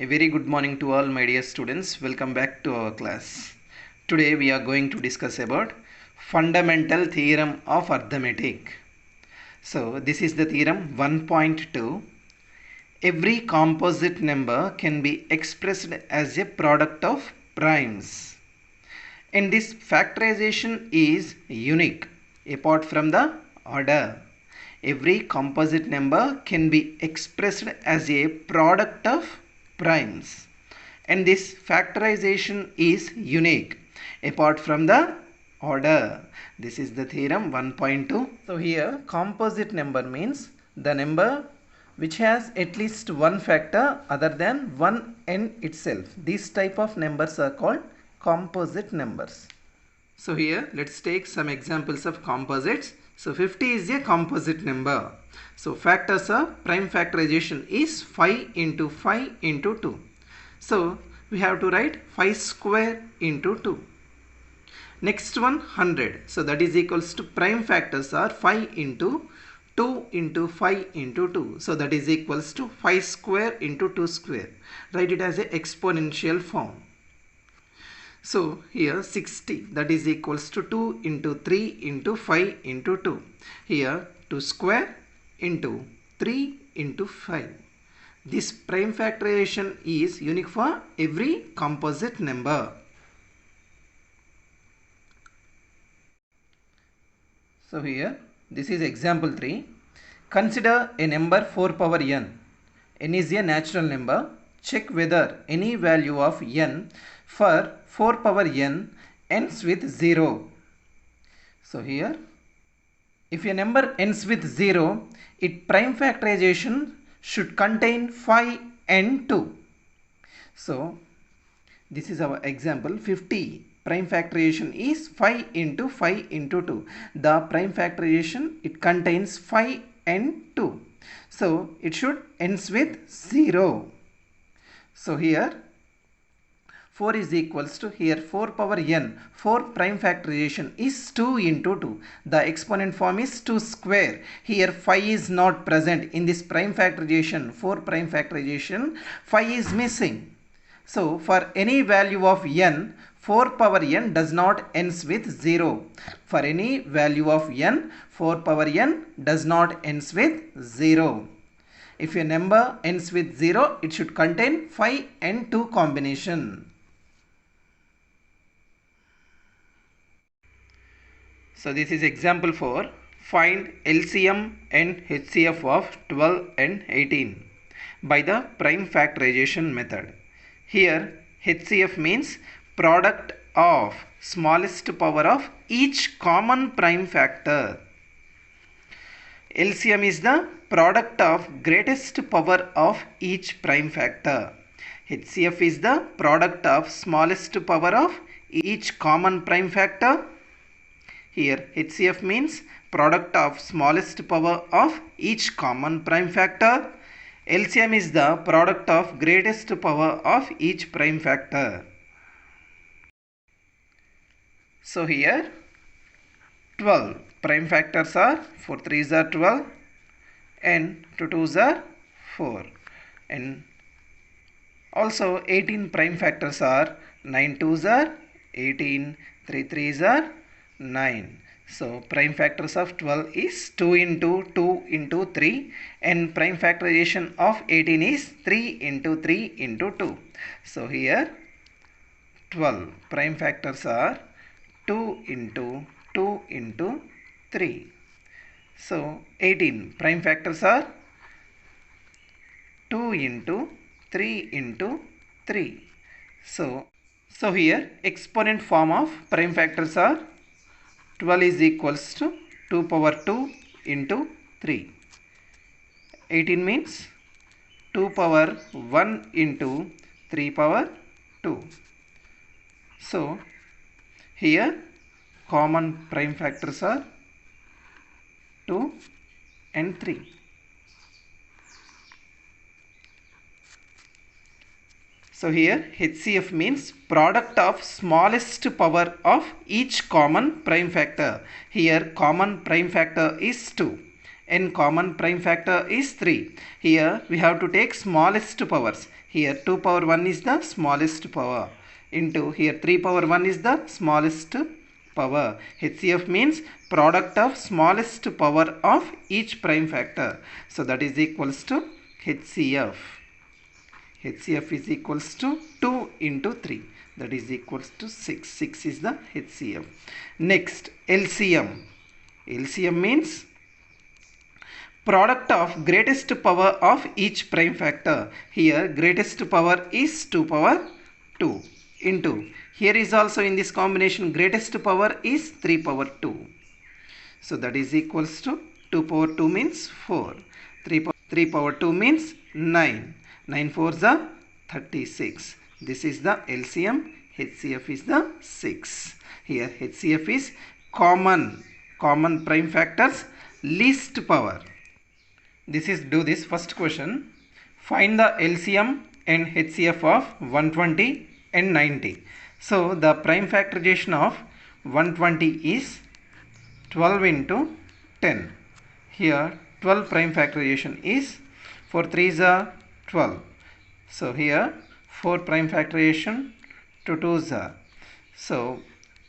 A very good morning to all my dear students. Welcome back to our class. Today we are going to discuss about fundamental theorem of arithmetic. So this is the theorem 1.2. Every composite number can be expressed as a product of primes. And this factorization is unique apart from the order. Every composite number can be expressed as a product of primes, and this factorization is unique apart from the order. This is the theorem 1.2. So here composite number means the number which has at least one factor other than 1n itself. These type of numbers are called composite numbers. So here let's take some examples of composites. So 50 is a composite number. So factors of prime factorization is 5 into 5 into 2. So we have to write 5 square into 2. Next one 100. So that is equals to prime factors are 5 into 2 into 5 into 2. So that is equals to 5 square into 2 square. Write it as a exponential form. So here 60, that is equals to 2 into 3 into 5 into 2. Here 2 square into 3 into 5. This prime factorization is unique for every composite number. So here this is example 3. Consider a number 4 power n. N is a natural number. Check whether any value of n for 4 power n ends with 0. So here if a number ends with 0, its prime factorization should contain 5 and 2. So this is our example 50. Prime factorization is 5 into 5 into 2. The prime factorization, it contains 5 and 2. So it should ends with 0. So here 4 is equals to, here 4 power n, 4 prime factorization is 2 into 2. The exponent form is 2 square. Here 5 is not present in this prime factorization, 4 prime factorization, 5 is missing. So for any value of n, 4 power n does not ends with 0. For any value of n, 4 power n does not ends with 0. If a number ends with 0, it should contain 5 and 2 combination. So this is example 4. Find LCM and HCF of 12 and 18 by the prime factorization method. Here HCF means product of smallest power of each common prime factor. LCM is the product of greatest power of each prime factor. HCF is the product of smallest power of each common prime factor. Here HCF means product of smallest power of each common prime factor. LCM is the product of greatest power of each prime factor. So here 12 prime factors are 4 3s are 12 and 2 2s are 4, and also 18 prime factors are 9 2s are 18, 3 3s are 9. So prime factors of 12 is 2 into 2 into 3, and prime factorization of 18 is 3 into 3 into 2. So here 12 prime factors are 2 into 2 into 3. So 18 prime factors are 2 into 3 into 3. So here exponent form of prime factors are 12 is equals to 2 power 2 into 3. 18 means 2 power 1 into 3 power 2. So here common prime factors are 2 and 3. So here HCF means product of smallest power of each common prime factor. Here common prime factor is 2 and common prime factor is 3. Here we have to take smallest powers. Here 2 power 1 is the smallest power into here 3 power 1 is the smallest power. HCF means product of smallest power of each prime factor. So that is equals to HCF. HCF is equals to 2 into 3. That is equals to 6. 6 is the HCF. Next, LCM. LCM means product of greatest power of each prime factor. Here greatest power is 2 power 2 into here is also in this combination greatest power is 3 power 2. So that is equals to 2 power 2 means 4. 3 power 2 means 9. 9 fours are 36. This is the LCM. HCF is the 6. Here HCF is common prime factors least power. Do this first question. Find the LCM and HCF of 120 and 90. So the prime factorization of 120 is 12 into 10. Here 12 prime factorization is 4 3s are 12. So here 4 prime factorization, 2 2s are. So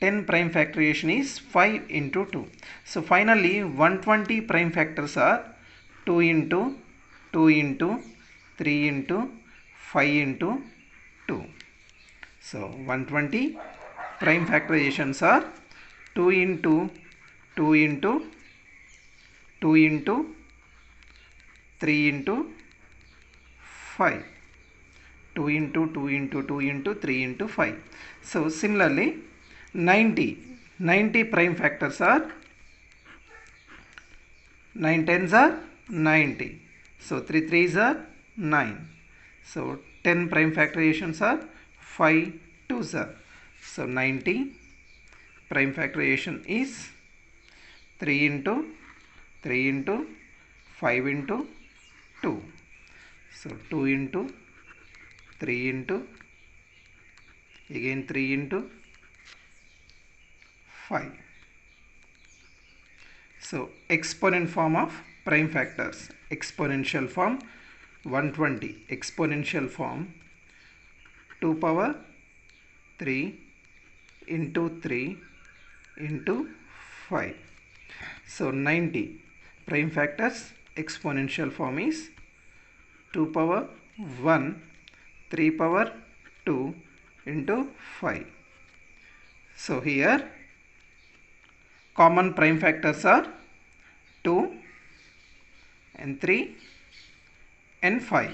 10 prime factorization is 5 into 2. So finally 120 prime factors are 2 into 2 into 3 into 5 into 2. So 120 prime factorizations are 2 into 2 into 2 into 3 into 5. 2 into 2 into 2 into 3 into 5. So similarly 90 prime factors are 9 tens are 90. So 3 3s are 9. So 10 prime factorizations are 5 2s are. So 90 prime factorization is 3 into 3 into 5 into 2. So 2 into 3 into again 3 into 5. So exponent form of prime factors. Exponential form 120. Exponential form 2 power 3 into 3 into 5. So 90 prime factors exponential form is 2 power 1 3 power 2 into 5. So here common prime factors are 2 and 3 and 5.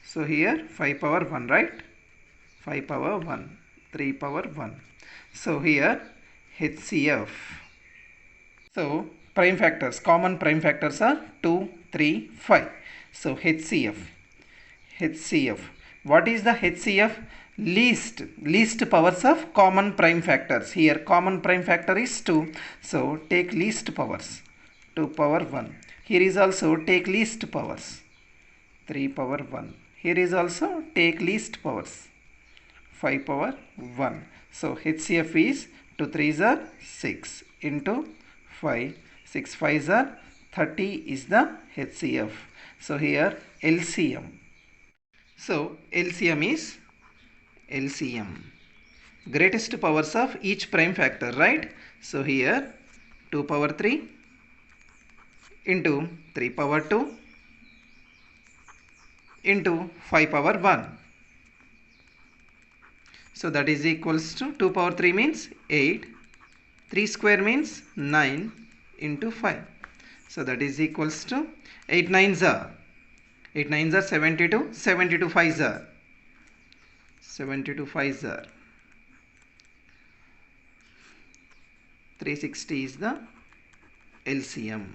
So here 5 power 1, right? 5 power 1, 3 power 1. So here HCF. So prime factors, common prime factors are 2, 3, 5. So HCF. What is the HCF? Least powers of common prime factors. Here common prime factor is 2. So take least powers. 2 power 1. Here is also take least powers. 3 power 1. Here is also take least powers. 5 power 1. So HCF is 2 3s are 6 into 5. 6 5s are 30 is the HCF. So here LCM. So LCM is greatest powers of each prime factor, right? So here 2 power 3 into 3 power 2 into 5 power 1. So that is equals to 2 power 3 means 8. 3 square means 9 into 5. So that is equals to 8 9s are 72. 72 5s are 360 is the LCM.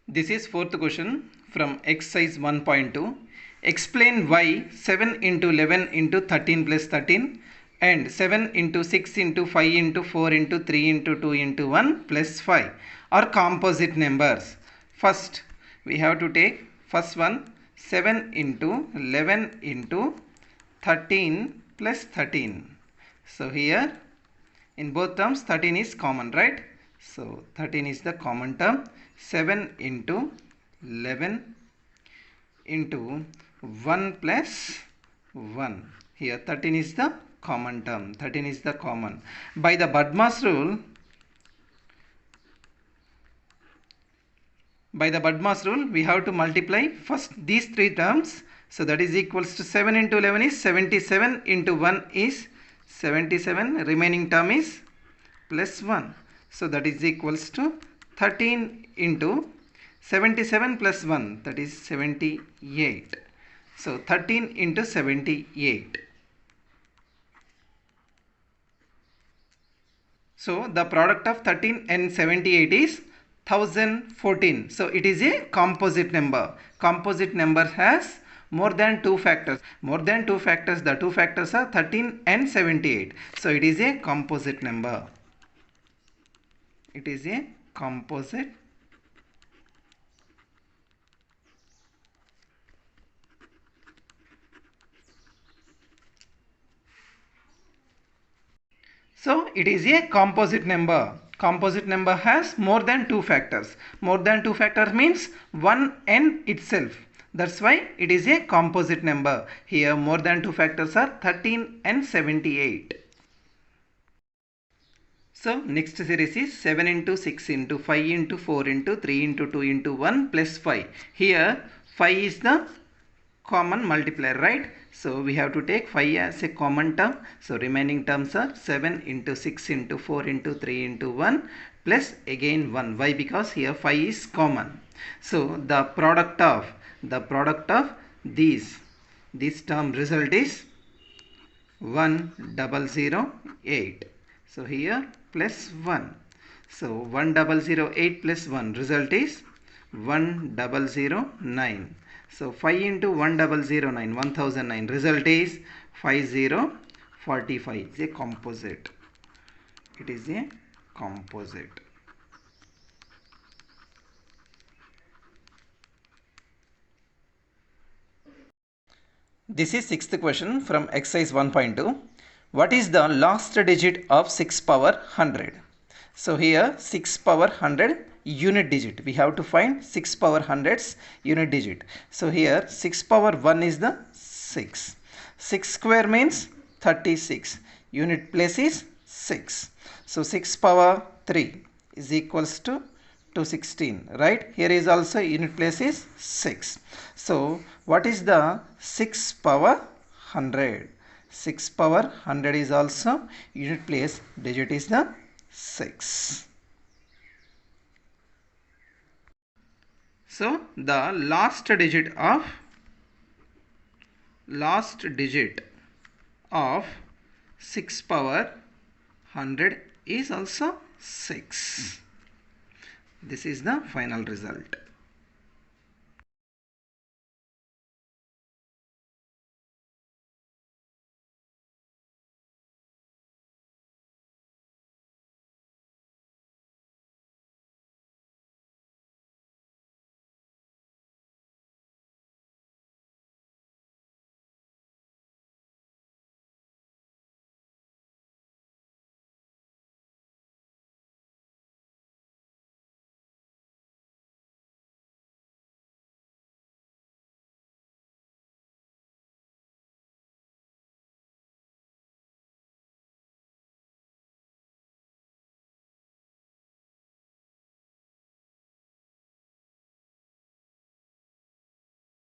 This is fourth question from exercise 1.2. Explain why 7 into 11 into 13 plus 13 and 7 into 6 into 5 into 4 into 3 into 2 into 1 plus 5 are composite numbers. First we have to take first one 7 into 11 into 13 plus 13. So here in both terms 13 is common, right? So 13 is the common term. 7 into 11 into 1 plus 1. Here 13 is the common term. 13 is the common. By the BODMAS rule, we have to multiply first these three terms. So that is equals to 7 into 11 is 77 into 1 is 77. Remaining term is plus 1. So that is equals to 13 into 77 plus 1, that is 78. So 13 into 78. So the product of 13 and 78 is 1014. So it is a composite number. Composite number has more than two factors. More than two factors. The two factors are 13 and 78. So it is a composite number. It is a composite . So it is a composite number. Composite number has more than two factors. More than two factors means 1 n itself. That's why it is a composite number. Here more than two factors are 13 and 78. So next series is 7 into 6 into 5 into 4 into 3 into 2 into 1 plus 5. Here 5 is the common multiplier, right? So we have to take 5 as a common term. So remaining terms are 7 into 6 into 4 into 3 into 1 plus again 1. Why? Because here 5 is common. So the product of this term result is 1008. So here plus 1. So 1008 plus 1 result is 1009. So 5 into 1009, 1009. Result is 5045. It is a composite. It is a composite. This is sixth question from exercise 1.2. What is the last digit of 6 power 100? So here 6 power 100 unit digit. We have to find 6 power 100's unit digit. So here 6 power 1 is the 6. 6 square means 36. Unit place is 6. So 6 power 3 is equals to 216. Right? Here is also unit place is 6. So what is the 6 power 100? 6 power 100 is also unit place digit is the 6. So the last digit of 6 power 100 is also 6. This is the final result.